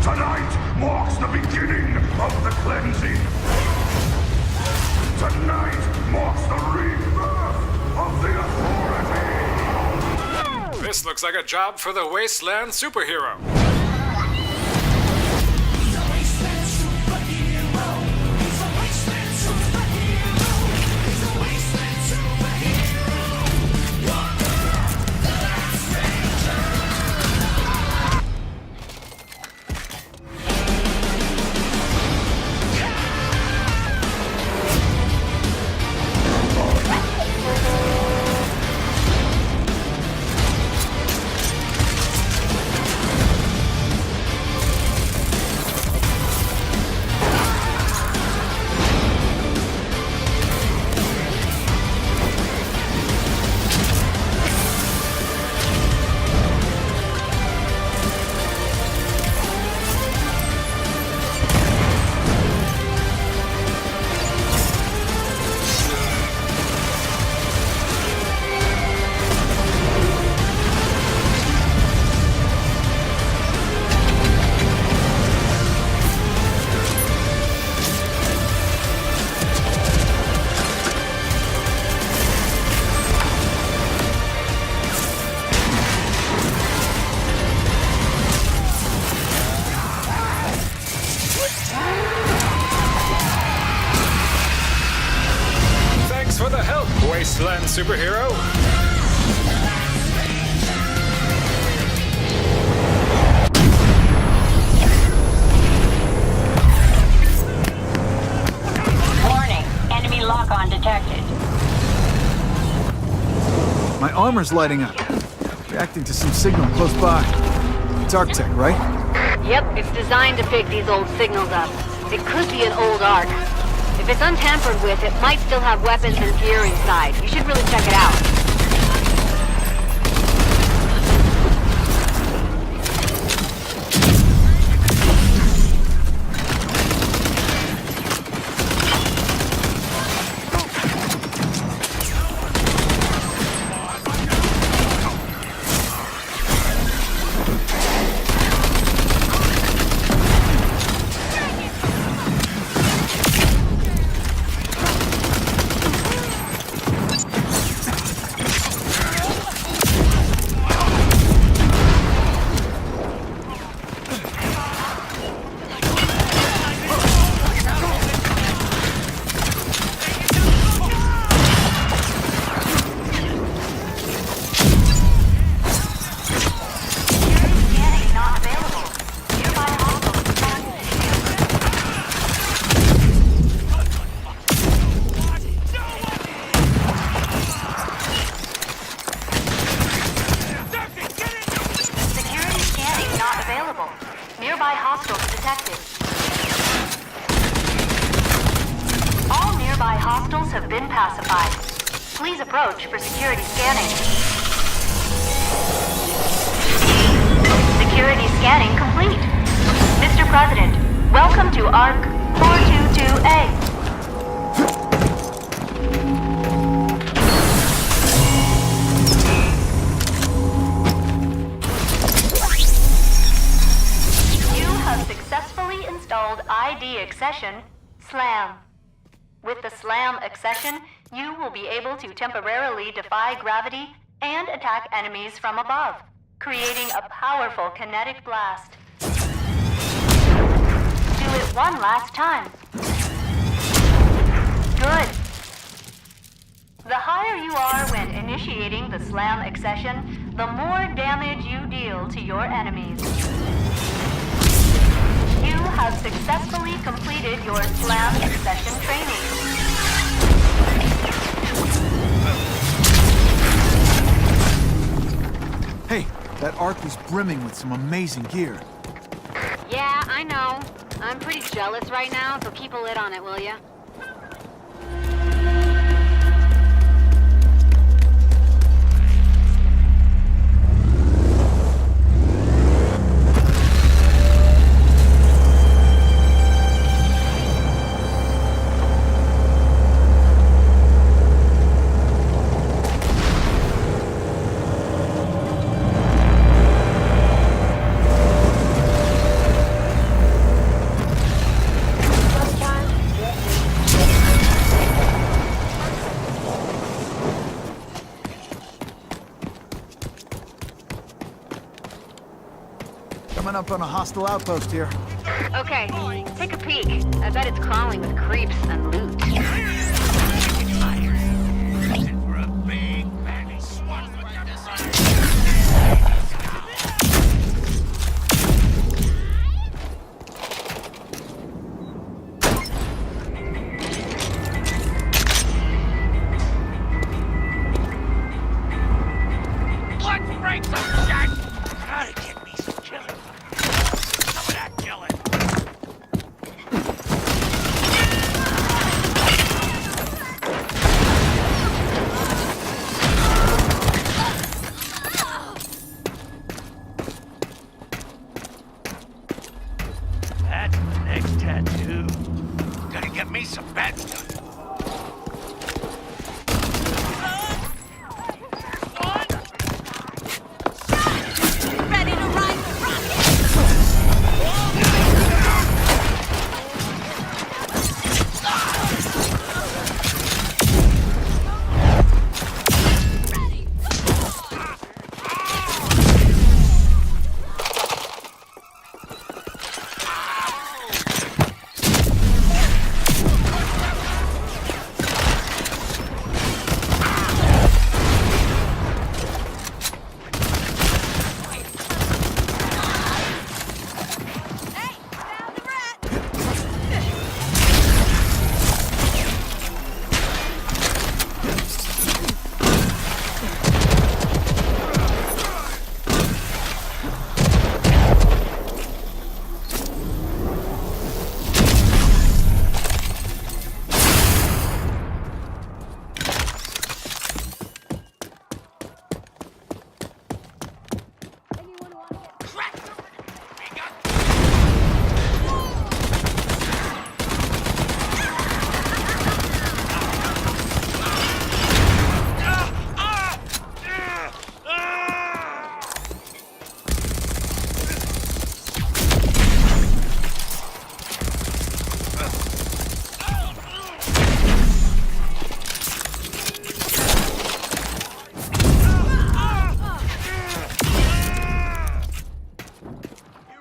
Tonight marks the beginning of the cleansing. Tonight marks the rebirth of the Authority. This looks like a job for the Wasteland superhero. For the help, Wasteland superhero. Warning, enemy lock-on detected. My armor's lighting up, reacting to some signal close by. It's Arctech, right? Yep, it's designed to pick these old signals up. It could be an old Arc. If it's untampered with, it might still have weapons and gear inside. You should really check it out. Nearby hostiles detected. All nearby hostiles have been pacified. Please approach for security scanning. Security scanning complete. Mr. President, welcome to ARC 422A. Successfully installed ID accession, SLAM. With the SLAM accession, you will be able to temporarily defy gravity and attack enemies from above, creating a powerful kinetic blast. Do it one last time. Good. The higher you are when initiating the SLAM accession, the more damage you deal to your enemies. You have successfully completed your SLAM accession training. Hey, that Arc was brimming with some amazing gear. Yeah, I know. I'm pretty jealous right now, so keep a lid on it, will ya? Coming up on a hostile outpost here. Okay, take a peek. I bet it's crawling with creeps and loot. That's the next tattoo. Gotta get me some bad stuff.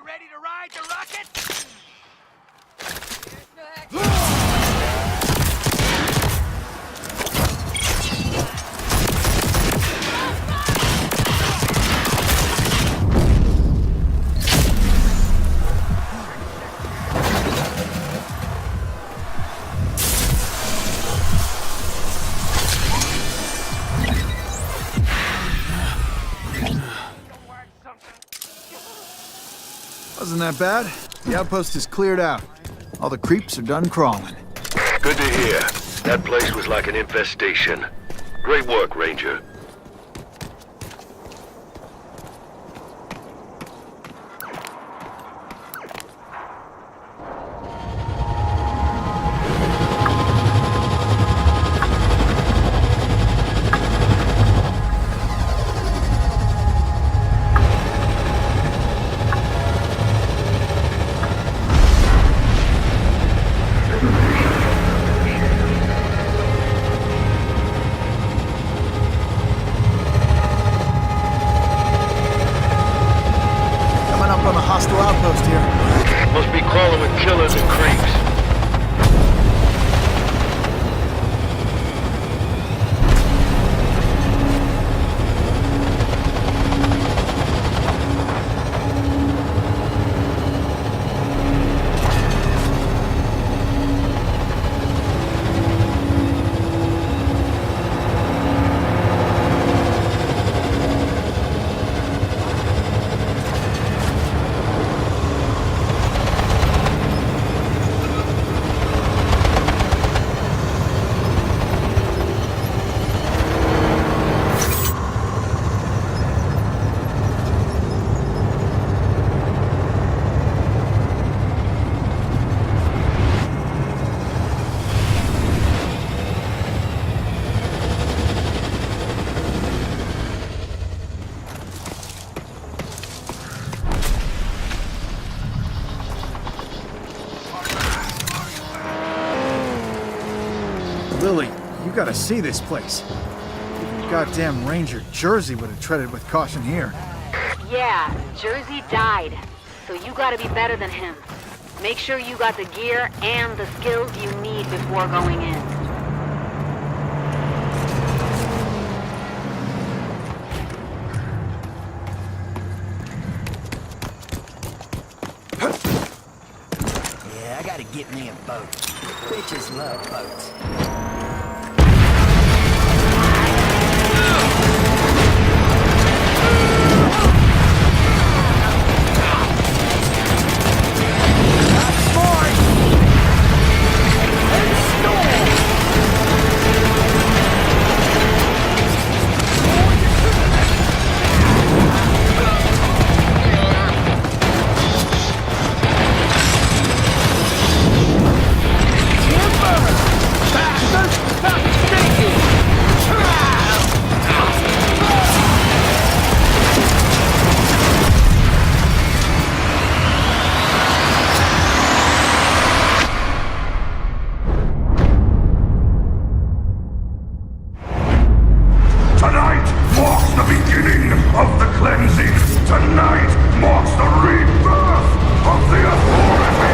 Ready to ride the rocket! Wasn't that bad? The outpost is cleared out. All the creeps are done crawling. Good to hear. That place was like an infestation. Great work, Ranger. On a hostile outpost here. Must be crawling with killers and creeps. Lily, you gotta see this place. Even goddamn Ranger Jersey would have treaded with caution here. Yeah, Jersey died. so you gotta be better than him. Make sure you got the gear and the skills you need before going in. Yeah, I gotta get me a boat. Bitches love boats. Tonight marks the beginning of the cleansing. Tonight marks the rebirth of the Authority.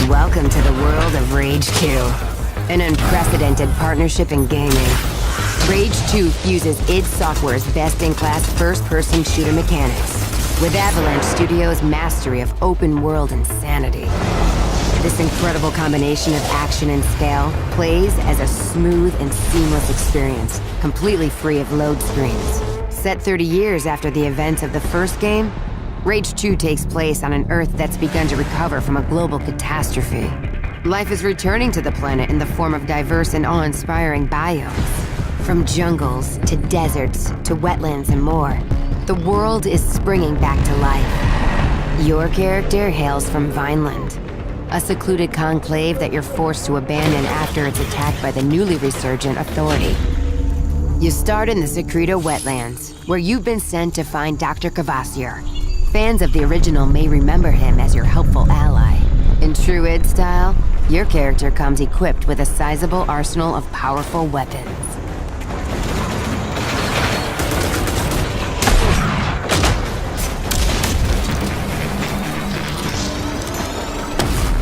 Welcome to the world of Rage 2, an unprecedented partnership in gaming. Rage 2 fuses id Software's best-in-class first-person shooter mechanics with Avalanche Studios' mastery of open-world insanity. This incredible combination of action and scale plays as a smooth and seamless experience, completely free of load screens. Set 30 years after the events of the first game, Rage 2 takes place on an Earth that's begun to recover from a global catastrophe. Life is returning to the planet in the form of diverse and awe-inspiring biomes. From jungles, to deserts, to wetlands and more, the world is springing back to life. Your character hails from Vineland, a secluded conclave that you're forced to abandon after it's attacked by the newly resurgent Authority. You start in the Secreto wetlands, where you've been sent to find Dr. Cavassier. Fans of the original may remember him as your helpful ally. In true id style, your character comes equipped with a sizable arsenal of powerful weapons.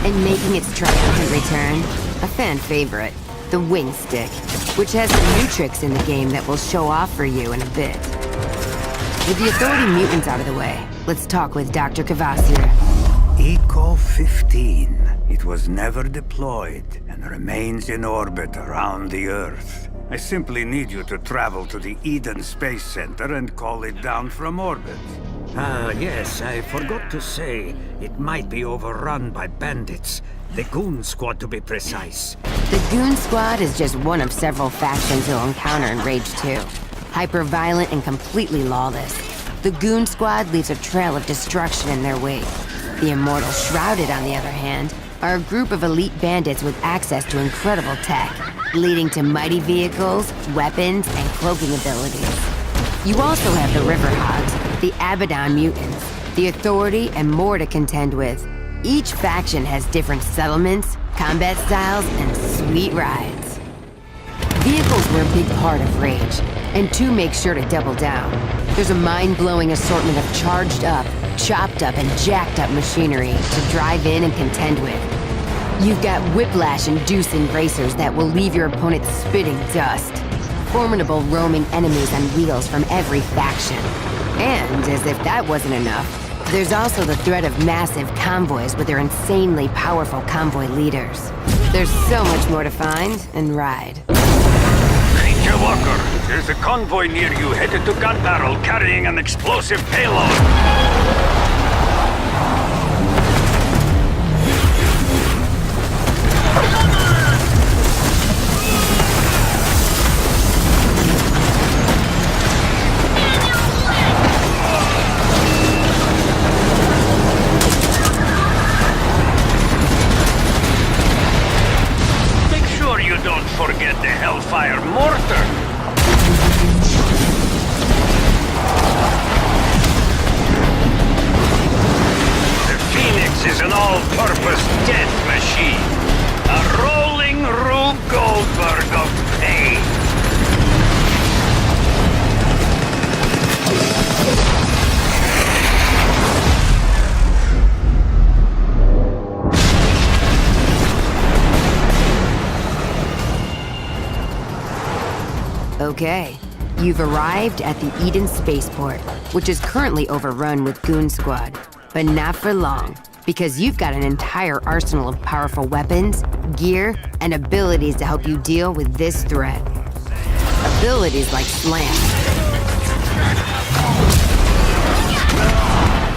And making its triumphant return, a fan favorite, the wing stick, which has some new tricks in the game that we'll show off for you in a bit. With the Authority mutants out of the way, let's talk with Dr. Cavassier. Eco 15. It was never deployed and remains in orbit around the Earth. I simply need you to travel to the Eden Space Center and call it down from orbit. Ah, yes, I forgot to say, it might be overrun by bandits. The Goon Squad, to be precise. The Goon Squad is just one of several factions you'll encounter in Rage 2. Hyper-violent and completely lawless, the Goon Squad leaves a trail of destruction in their wake. The Immortal Shrouded, on the other hand, are a group of elite bandits with access to incredible tech, leading to mighty vehicles, weapons, and cloaking abilities. You also have the Riverhogs, the Abaddon mutants, the Authority, and more to contend with. Each faction has different settlements, combat styles, and sweet rides. Vehicles were a big part of Rage, and 2 makes sure to double down. There's a mind-blowing assortment of charged up, chopped up, and jacked up machinery to drive in and contend with. You've got whiplash-inducing racers that will leave your opponent spitting dust. Formidable roaming enemies on wheels from every faction. And, as if that wasn't enough, there's also the threat of massive convoys with their insanely powerful convoy leaders. There's so much more to find and ride. Ranger Walker, there's a convoy near you headed to Gun Barrel carrying an explosive payload. Don't forget the Hellfire Mortar! The Phoenix is an all-purpose death machine. A rolling Rube Goldberg of pain. Okay, you've arrived at the Eden spaceport, which is currently overrun with Goon Squad. But not for long, because you've got an entire arsenal of powerful weapons, gear, and abilities to help you deal with this threat. Abilities like Slam.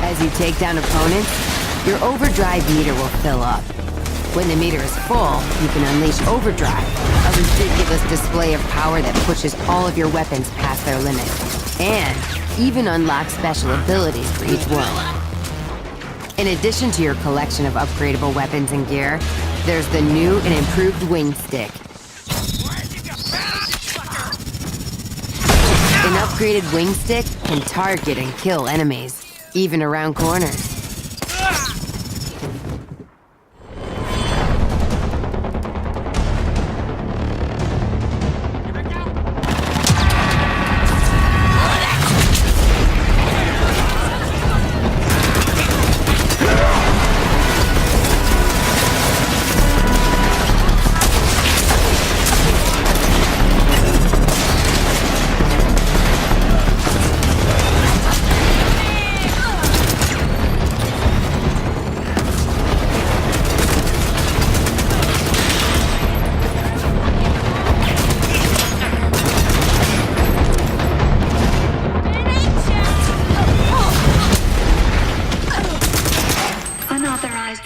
As you take down opponents, your overdrive meter will fill up. When the meter is full, you can unleash overdrive, a ridiculous display of power that pushes all of your weapons past their limit, and even unlock special abilities for each one. In addition to your collection of upgradable weapons and gear, there's the new and improved wing stick. An upgraded wing stick can target and kill enemies, even around corners.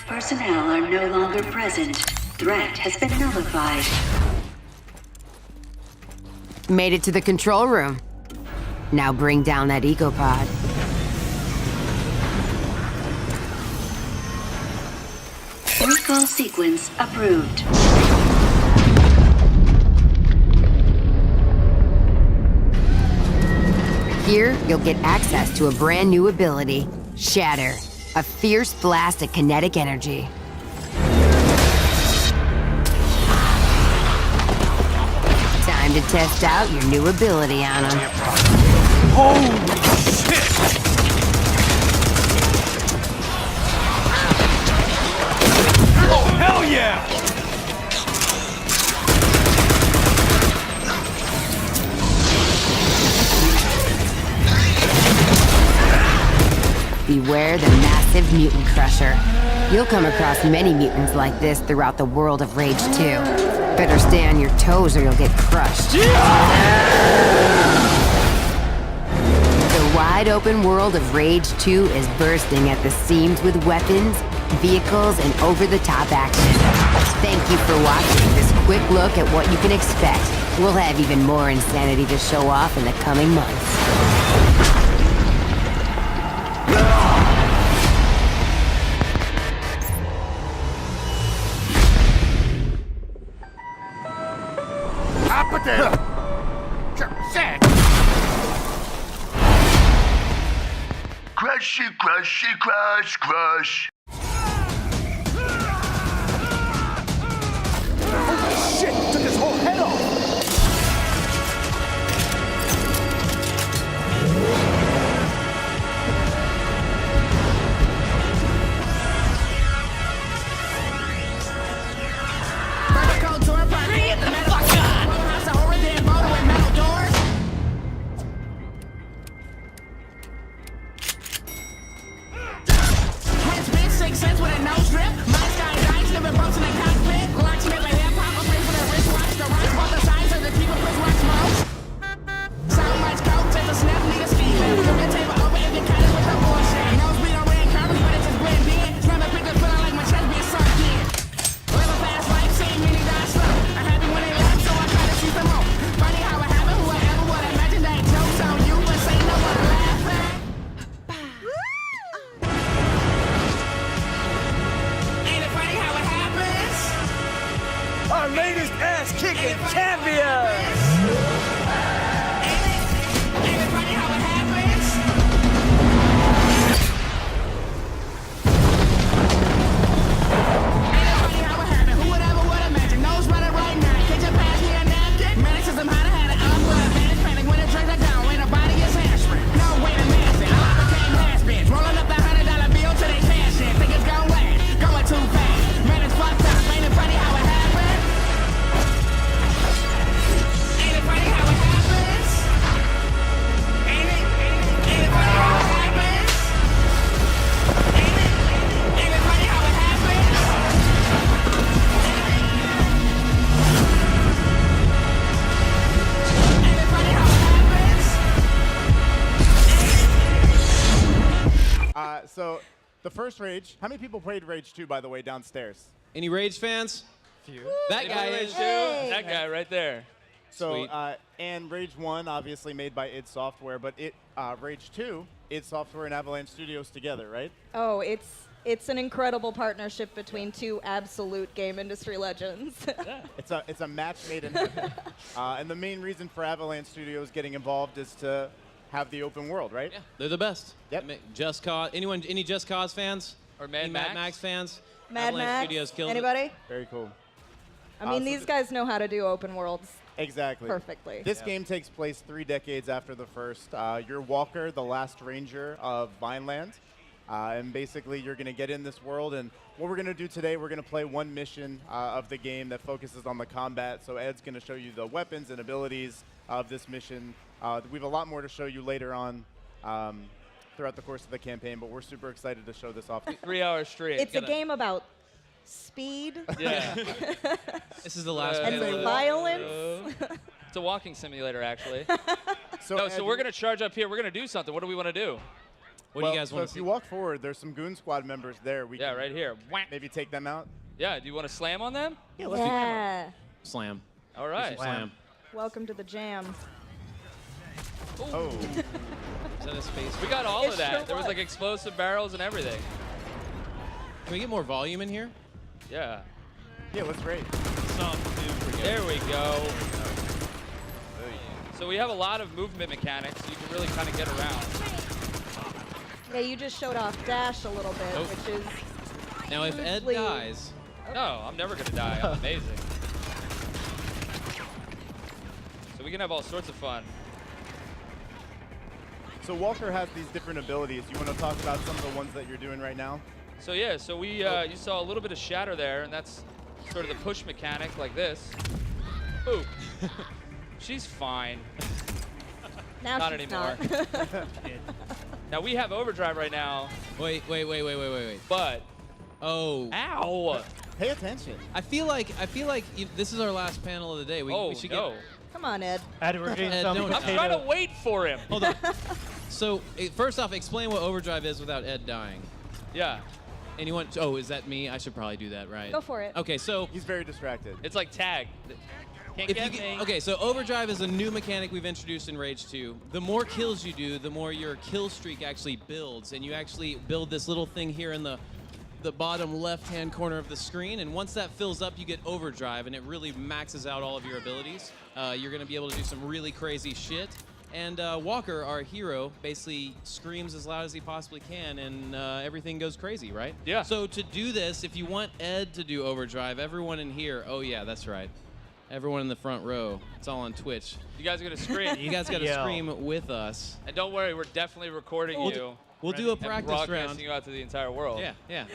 Personnel are no longer present. Threat has been nullified. Made it to the control room. Now bring down that ecopod. Recall sequence approved. Here, you'll get access to a brand new ability, Shatter. A fierce blast of kinetic energy. Time to test out your new ability on him. Holy shit! Oh, hell yeah! Beware the massive mutant crusher. You'll come across many mutants like this throughout the world of Rage 2. Better stay on your toes or you'll get crushed. The wide open world of Rage 2 is bursting at the seams with weapons, vehicles, and over-the-top action. Thank you for watching this quick look at what you can expect. We'll have even more insanity to show off in the coming months. Crushy, crushy, crush, crush. Holy shit! Took his whole head off! Our latest ass-kicking champions! the first Rage. How many people played Rage 2, by the way, downstairs? Any Rage fans? Few. That guy Rage is. 2. That guy right there. So, and Rage 1, obviously made by id Software, but Rage 2, id Software and Avalanche Studios together, right? Oh, it's an incredible partnership between two absolute game industry legends. It's a match made in heaven. And the main reason for Avalanche Studios getting involved is to have the open world, right? Yeah, they're the best. Yep. Just Cause. Any Just Cause fans? Or Mad Max fans? Mad Avalanche Max? Studios killed Anybody? it. Very cool. I mean, these guys know how to do open worlds. Exactly. Perfectly. This game takes place 3 decades after the first. You're Walker, the last ranger of Vineland. And basically, you're going to get in this world. And what we're going to do today, we're going to play one mission of the game that focuses on the combat. So Ed's going to show you the weapons and abilities of this mission. We have a lot more to show you later on throughout the course of the campaign. But we're super excited to show this off. 3 hours straight. It's a game about speed. Yeah. This is the last and panel. violence. It's a walking simulator, actually. So we're going to charge up here. We're going to do something. What do we want to do? What do you guys want to if see? you walk forward, there's some Goon Squad members there. We can right here. maybe take them out. Yeah, do you want to slam on them? Yeah, let's do them. Slam. All right. Slam. Welcome to the jam. Oh. Is that a space? We got all It of that. sure There was was. like explosive barrels and everything. Can we get more volume in here? Yeah. Yeah, let's rate. There we go. So we have a lot of movement mechanics. So you can really kind of get around. Yeah, you just showed off dash a little bit, Oh. which is Now, if Ed hugely- dies, No, I'm never going to die. I'm amazing. So we can have all sorts of fun. So Walker has these different abilities. You want to talk about some of the ones that you're doing right now? So yeah, so we you saw a little bit of shatter there, and that's sort of the push mechanic like this. Ooh. She's fine. Now Not she's anymore. not. Now we have overdrive right now. wait. But Oh. ow! Pay attention. I feel like this is our last panel of the day. We should no! get. Come on, Ed. I'm trying to wait for him. Hold on. So first off, explain what overdrive is without Ed dying. Yeah. Anyone? Oh, is that me? I should probably do that, right? Go for it. Okay, so He's very distracted. It's like tag. Can't if get you me. okay, so overdrive is a new mechanic we've introduced in Rage 2. The more kills you do, the more your kill streak actually builds, and you actually build this little thing here in the bottom left-hand corner of the screen, and once that fills up, you get overdrive, and it really maxes out all of your abilities. You're going to be able to do some really crazy shit. And Walker, our hero, basically screams as loud as he possibly can, and everything goes crazy, right? Yeah. So to do this, if you want Ed to do overdrive, everyone in here, oh yeah, that's right. Everyone in the front row. It's all on Twitch. You guys are gonna scream. You guys got to scream with us. And don't worry, we're definitely recording you. We'll do a and practice broadcasting round. you out to the entire world. Yeah.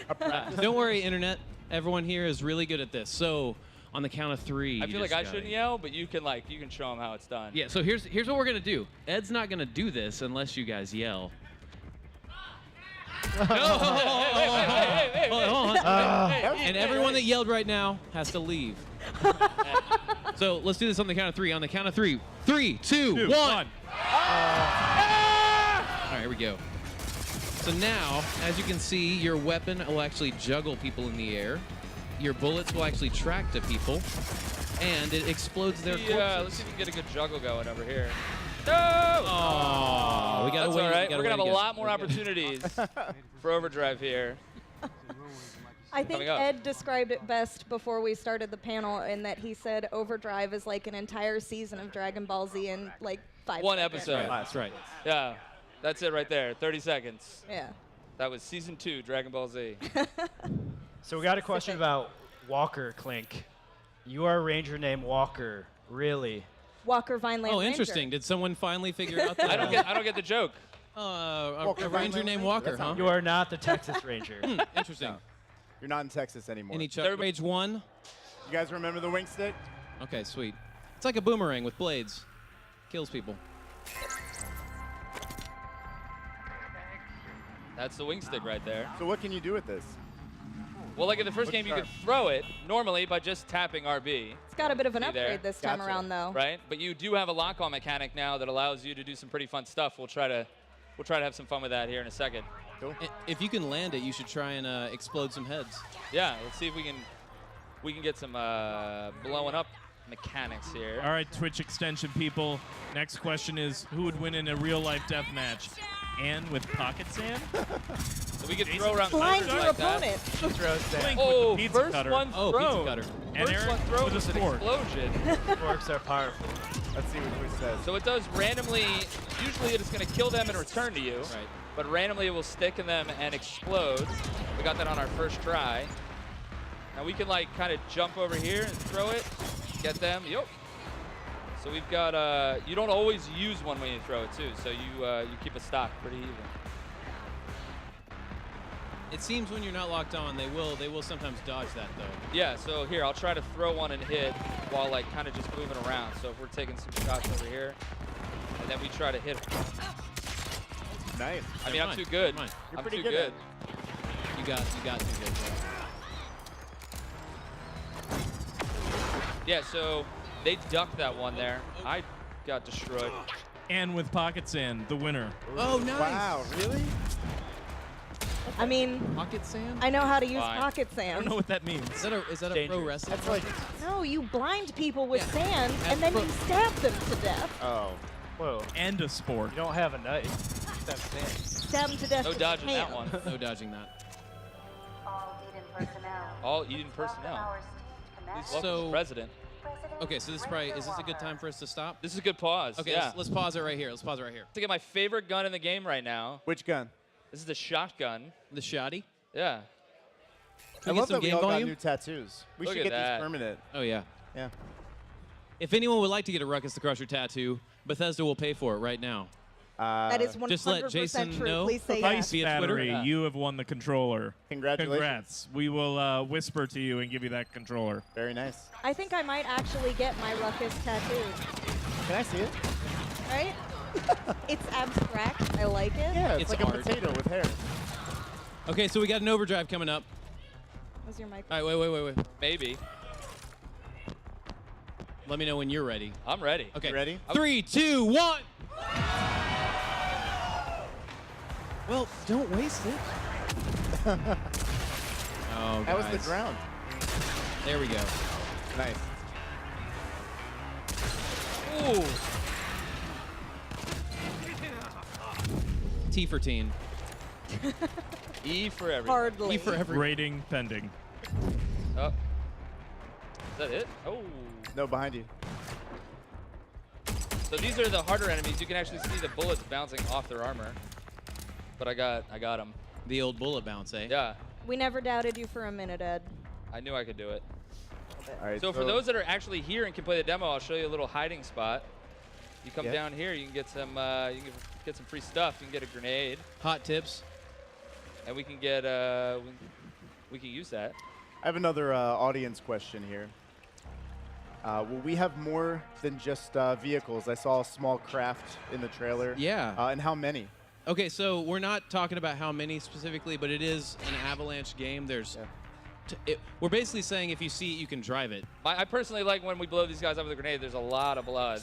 Don't worry, Internet. Everyone here is really good at this. So on the count of 3, I feel like I shouldn't yell, but you can show them how it's done. Yeah. So here's what we're gonna do. Ed's not gonna do this unless you guys yell. And everyone that yelled right now has to leave. So let's do this on the count of 3. On the count of 3. 3, 2, 1. All right, here we go. So now, as you can see, your weapon will actually juggle people in the air. Your bullets will actually track to people, and it explodes their corpses. Yeah, let's see if we can get a good juggle going over here. No! Oh, we gotta That's wait. all right. We We're gotta gonna have wait a again. lot more opportunities for overdrive here. I think Coming up. Ed described it best before we started the panel in that he said overdrive is like an entire season of Dragon Ball Z in like 5 One seconds. episode. That's right. Yeah, that's it right there. 30 seconds. Yeah. That was season 2, Dragon Ball Z. So we got a question about Walker, Clink. You are a ranger named Walker, really? Walker Vineland Oh, Ranger. interesting. Did someone finally figure out that? I don't get the joke. A ranger named Walker, huh? You are not the Texas Ranger. Interesting. You're not in Texas anymore. Any Chuck Rage 1? You guys remember the wing stick? Okay, sweet. It's like a boomerang with blades. Kills people. That's the wing stick right there. So what can you do with this? Well, like in the first game, you could throw it normally by just tapping RB. It's got a bit of an See there? upgrade this time around, though. Right? But you do have a lock-on mechanic now that allows you to do some pretty fun stuff. We'll try to have some fun with that here in a second. Cool. If you can land it, you should try and explode some heads. Yeah, let's see if we can get some blowing up mechanics here. All right, Twitch extension people. Next question is, who would win in a real-life death match? Ann with pocket sand? So we could throw around Blind cutters your like that. opponent. Blink with Oh, the pizza first cutter. one Oh, thrown. pizza cutter. And First Eric one thrown with a was an sport. explosion. Forks are powerful. Let's see what Twitch says. So it does randomly, usually it's going to kill them and return to you. Right. But randomly it will stick in them and explode. We got that on our first try. Now we can like kind of jump over here and throw it, get them. Yup. So we've got, you don't always use one when you throw it too. So you keep a stock pretty even. It seems when you're not locked on, they will sometimes dodge that though. Yeah, so here, I'll try to throw one and hit while like kind of just moving around. So if we're taking some shots over here, and then we try to hit them. Nice. I mean, I'm too good. You're I'm pretty too good good. You got too good. Yeah, so they ducked that one there. I got destroyed. Ann with pocket sand, the winner. Oh, nice. Wow, really? I mean, Pocket sand? I know how to use Fine. pocket I sand. don't know what that means. Is that a pro wrestling? That's like. No, you blind people with Yeah. sand, and then you stab them to death. Oh. Whoa. And a sport. You don't have a knife. Just have sand. Stab them to death. No with dodging hand. that one. No dodging that. All Eden personnel. All Eden personnel. Our esteemed commander. Please welcome the president. Okay, so this is probably, is this a good time for us to stop? This is a good pause. Okay, yeah. let's pause it right here. Let's pause it right here. To get my favorite gun in the game right now. Which gun? This is the shotgun. The shoddy? Yeah. I we get love some that we game all volume? got new tattoos. We Look should at get that. these permanent. Oh, yeah. Yeah. If anyone would like to get a Ruckus the Crusher tattoo, Bethesda will pay for it right now. That is 100% Just let Jason true. know. Please say Ice yes. Via Twitter. battery, Yeah. you have won the controller. Congratulations. Congrats. We will whisper to you and give you that controller. Very nice. I think I might actually get my Ruckus tattooed. Can I see it? Right? It's abstract. I like it. Yeah, it's, It's like art. a potato with hair. Okay, so we got an overdrive coming up. Was your mic? All right, wait. Maybe. Let me know when you're ready. I'm ready. Okay. You ready? 3, 2, 1. Well, don't waste it. Oh, That was the guys. ground. There we go. Nice. Ooh. T for teen. E for everything. Hardly. E for every. Rating pending. Oh. Is that it? Oh. No, behind you. So these are the harder enemies. You can actually see the bullets bouncing off their armor. But I got them. The old bullet bounce, eh? Yeah. We never doubted you for a minute, Ed. I knew I could do it. All right. So for those that are actually here and can play the demo, I'll show you a little hiding spot. You come Yeah. down here, you can get some free stuff. You can get a grenade, Hot tips. and we can get we can use that. I have another audience question here. Will we have more than just vehicles? I saw a small craft in the trailer. Yeah. And how many? Okay, so we're not talking about how many specifically, but it is an Avalanche game. There's, we're basically saying if you see it, you can drive it. I personally like when we blow these guys up with a grenade. There's a lot of blood.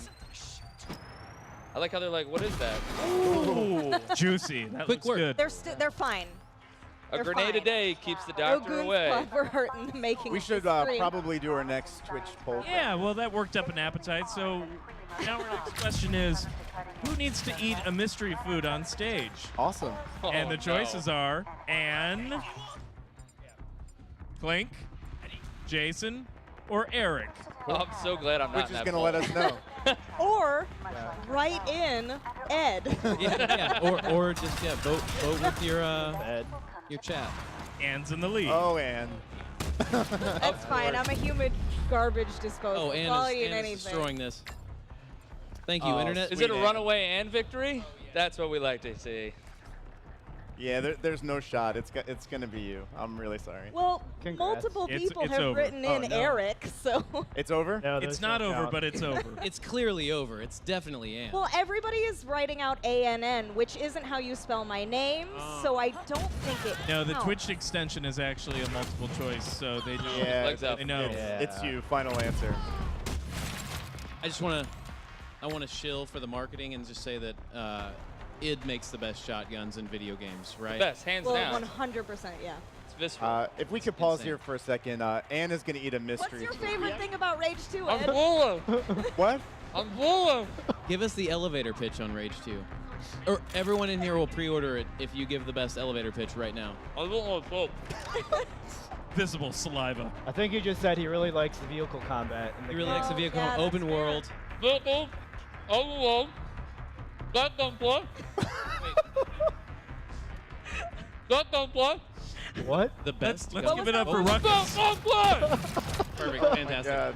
I like how they're like, what is that? Ooh, juicy. That Quick looks work. good. They're fine. A They're grenade fine. a day keeps the No doctor goons away. club for hurting making. We should us scream. probably do our next Twitch poll. Yeah, well, that worked up an appetite. So now our next question is, who needs to eat a mystery food on stage? Awesome. And the Oh, choices no. are Ann, Clink, Jason, or Eric. Oh, I'm so glad I'm not Which in is that going to let poll. us know. Or write in Ed. Yeah. Or just vote with your chat. Ann's in the lead. Oh, Ann. That's fine. I'm a humid garbage disposal. Oh, Ann I'll is, eat Ann is anything. destroying this. Thank you, Oh, Internet. Is it a Sweet runaway and victory? That's what we like to see. Yeah, there's no shot. It's going to be you. I'm really sorry. Well, Congrats. multiple people It's have over. written Oh, in no. Eric, so. It's over? No, It's those not don't over, count. but it's over. It's clearly over. It's definitely Ann. Well, everybody is writing out ANN, which isn't how you spell my name, so I don't think it No, the counts. Twitch extension is actually a multiple choice, so they just Yeah, Legs up. they know. It's you. Final answer. I want to shill for the marketing and just say that id makes the best shotguns in video games, right? Best, hands Well, down. 100%, yeah. It's visceral. If we could pause here for a second, Anne is going to eat a mystery. What's your favorite thing about Rage 2, I'm Ed? full. What? I'm full. Give us the elevator pitch on Rage 2. Or everyone in here will pre-order it if you give the best elevator pitch right now. Visible saliva. I think he just said he really likes the vehicle combat. In the He really likes the vehicle yeah, open that's world. Vehicle, overworld, shotgun play. Shotgun play. What? The best. Let's give it up for Ruckus. Shotgun play. Perfect, fantastic. God.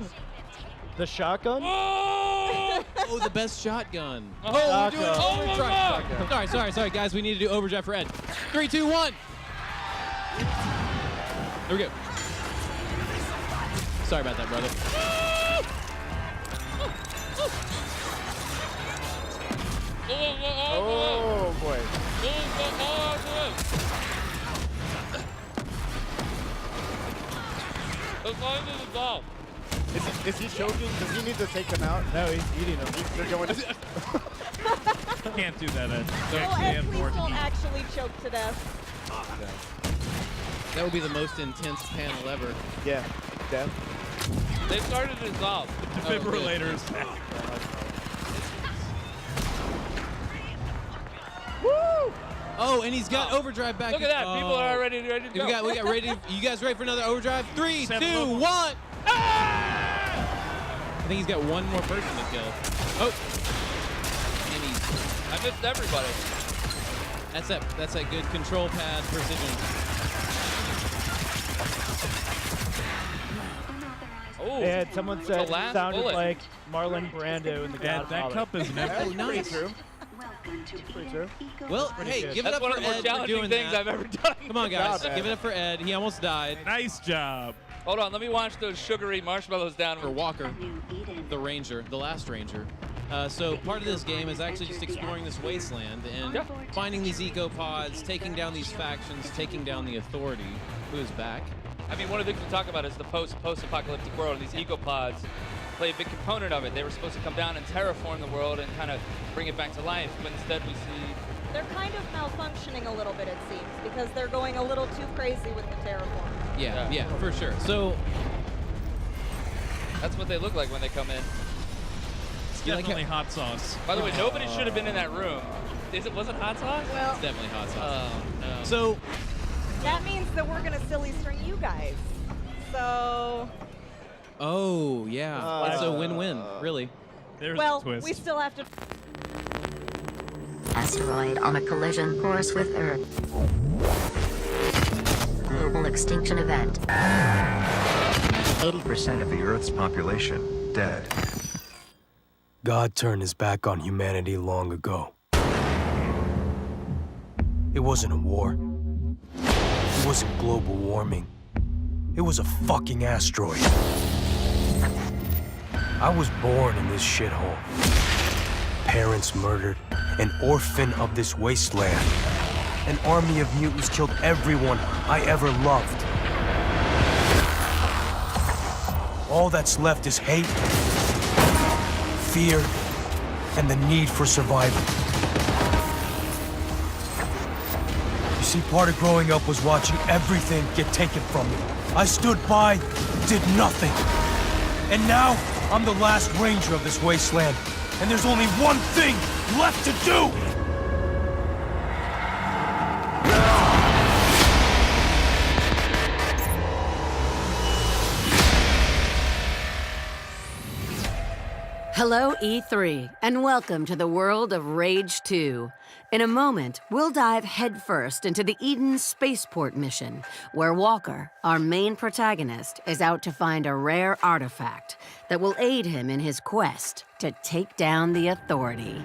The shotgun? Oh, the best shotgun. Oh, we're doing shotgun. overdrive. Sorry, guys. We need to do overdrive for Ed. 3, 2, 1. There we go. Sorry about that, brother. Oh, boy. Is he choking? Does he need to take them out? No, he's eating them. They're going to... Can't do that, Ed. Well, Ed, please don't actually choke to death. That would be the most intense panel ever. Yeah, death. They started to dissolve. Defibrillators. Woo! Oh, and he's got overdrive back. Look at that. People are already ready to go. We got ready. You guys ready for another overdrive? 3, 2, 1. I think he's got one more person to kill. Oh. And I missed everybody. That's that good control pad precision. Oh, And someone said the last it sounded bullet. like Marlon Brando in the That Godfather. cup is never. Nice. True. Welcome to Pretty true. Well, Pretty hey, good. give it That's up one for of the more Ed for challenging doing things that. I've ever done. Come on, guys. job, Ed. Give it up for Ed. He almost died. Nice job. Hold on, let me wash those sugary marshmallows down. For Walker, New Eden. the Ranger, the last Ranger. So part of this game is actually just exploring this wasteland and finding these eco-pods, taking down these factions, taking down the Authority, who is back. I mean, one of the things we talk about is the post-apocalyptic world, and these ecopods play a big component of it. They were supposed to come down and terraform the world and kind of bring it back to life, but instead we see... They're kind of malfunctioning a little bit, it seems, because they're going a little too crazy with the terraform. Yeah, for sure. So that's what they look like when they come in. It's definitely hot sauce. By the way, nobody should have been in that room. Was it hot sauce? Well, it's definitely hot sauce. Oh, no. So that means that we're going to silly string you guys. So... oh, yeah. It's a win-win, really. There's well, the twist. we still have to... Asteroid on a collision course with Earth. Global extinction event. 80% of the Earth's population dead. God turned his back on humanity long ago. It wasn't a war. It wasn't global warming. It was a fucking asteroid. I was born in this shithole. Parents murdered, an orphan of this wasteland. An army of mutants killed everyone I ever loved. All that's left is hate, fear, and the need for survival. You see, part of growing up was watching everything get taken from me. I stood by, did nothing. And now, I'm the last ranger of this wasteland. And there's only one thing left to do! Hello, E3, and welcome to the world of Rage 2. In a moment, we'll dive headfirst into the Eden Spaceport mission, where Walker, our main protagonist, is out to find a rare artifact that will aid him in his quest to take down the Authority.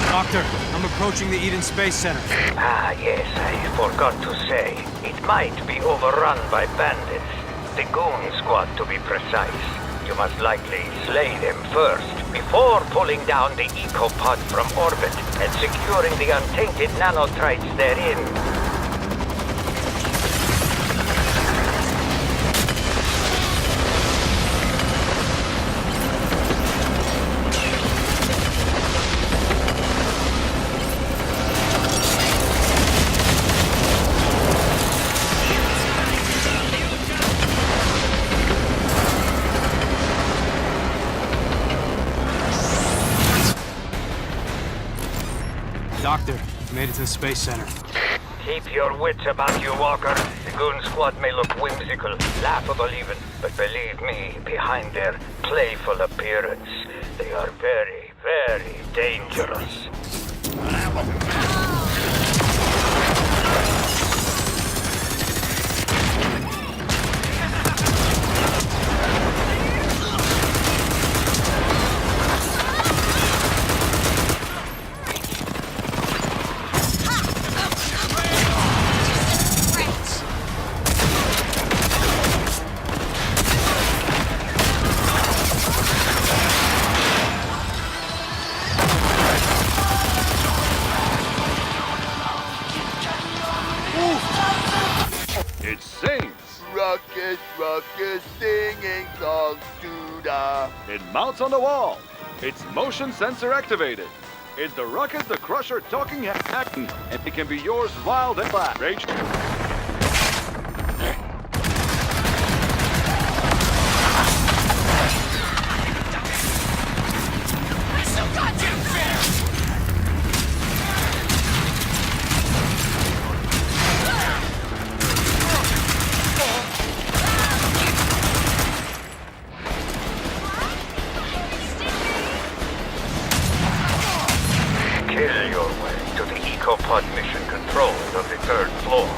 Doctor, I'm approaching the Eden Space Center. Ah, yes, I forgot to say. It might be overrun by bandits. The Goon Squad, to be precise. You must likely slay them first, before pulling down the ecopod from orbit and securing the untainted nanotrites therein. Doctor, made it to the Space Center. Keep your wits about you, Walker. The goon squad may look whimsical, laughable even, but believe me, behind their playful appearance, they are very, very dangerous. It sings. Rocket, rocket, singing songs to the... It mounts on the wall. It's motion sensor activated. It's the Rocket the Crusher talking hack, and it can be yours wild and black. Rage. So goddamn fair! Kill your way to the EcoPod mission control of the 3rd floor.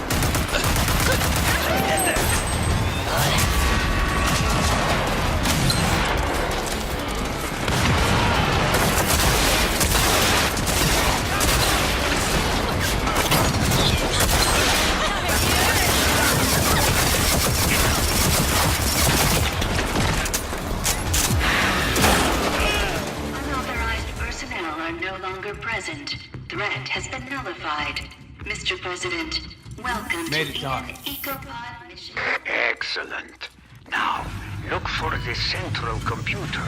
Unauthorized personnel are no longer present. Threat has been nullified. Mr. President, welcome Made to it, Doc. Eden EcoPod mission. Excellent. Now, look for the central computer.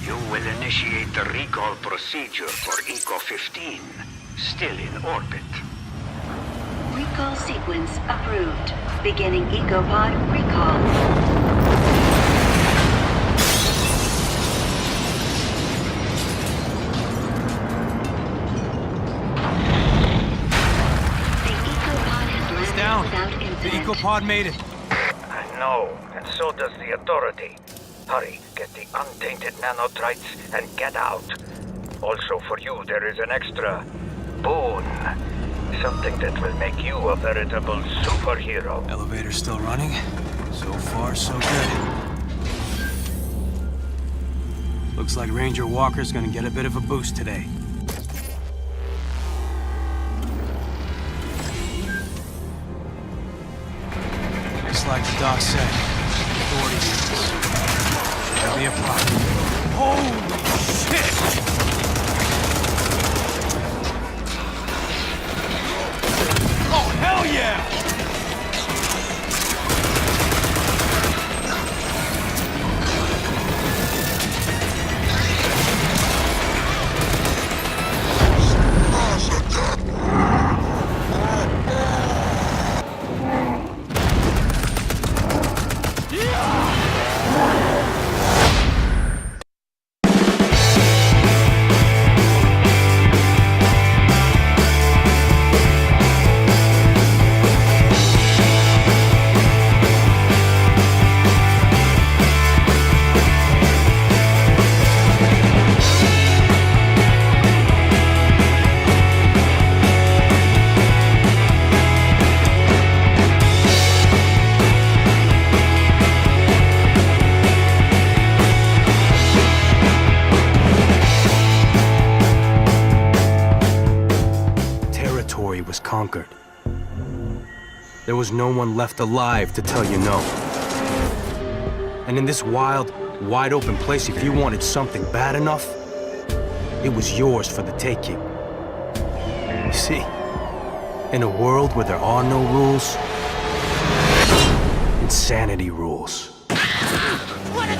You will initiate the recall procedure for Eco-15, still in orbit. Recall sequence approved. Beginning EcoPod recall. It's down. The EcoPod made it. I know, and so does the Authority. Hurry, get the untainted nanotrites and get out. Also for you, there is an extra boon. Something that will make you a veritable superhero. Elevator's still running. So far, so good. Looks like Ranger Walker's gonna get a bit of a boost today. Just like the doc said, Authority units. There'll be a problem. Holy shit! Oh, hell yeah! Was conquered. There was no one left alive to tell you no. And in this wild, wide open place, if you wanted something bad enough, it was yours for the taking. You see, in a world where there are no rules, insanity rules. What a